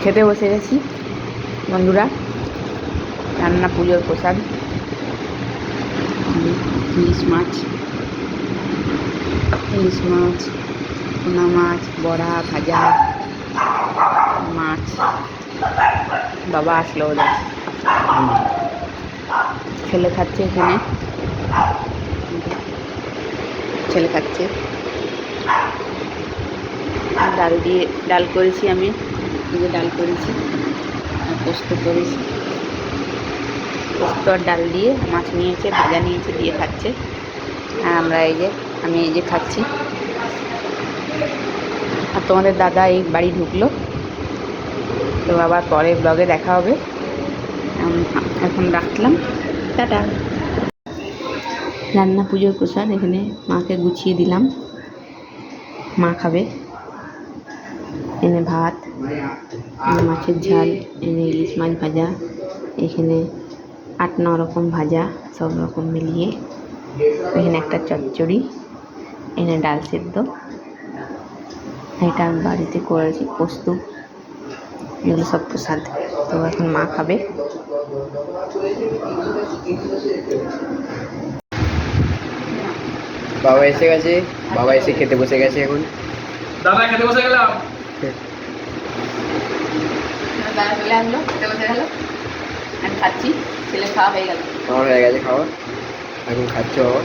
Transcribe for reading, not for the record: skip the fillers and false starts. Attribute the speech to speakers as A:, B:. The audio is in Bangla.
A: খেতে বসে গেছি বন্ধুরা। রান্না পুজোর প্রসাদ ইলিশ মাছ, পোনা মাছ, বড়া, ভাজা মাছ। বাবা আসলো ওদের, ছেলে খাচ্ছে এখানে, ছেলে খাচ্ছে। ডাল করেছি আমি, ডাল করেছি আর পোস্ত করেছি। পোস্ত আর ডাল দিয়ে মাছ নিয়েছে, ভাজা নিয়েছে, দিয়ে খাচ্ছে। আর আমি এই যে খাচ্ছি। আর তোমাদের দাদা এই বাড়ি ঢুকলো, তো আবার পরের ব্লগে দেখা হবে। এখন রাখলাম, টাটা। রান্না পুজোর প্রসাদ এখানে মাকে গুছিয়ে দিলাম, মা খাবে। এনে ভাত, এনে মাছের ঝাল, এনে ইলিশ মাছ ভাজা, এখানে 8-9 রকম ভাজা, সব রকম মিলিয়ে। এখানে একটা চচ্চড়ি, এখানে ডাল সেদ্ধ, এটা বাড়িতে করেছি পোস্ত। এগুলো সব প্রসাদ। তো এখন মা খাবে।
B: বাবা এসে গেছে, বাবা এসে খেতে বসে গেছে। এখন
C: দাদা খেতে বসে গেলাম।
A: দাদা চলে আসলো, খেতে বসে গেল। আমি খাচ্ছি, ছেলে খাওয়া হয়ে গেল।
B: আমার হয়ে গেছে খাওয়া, এখন খাচ্ছ বাবা।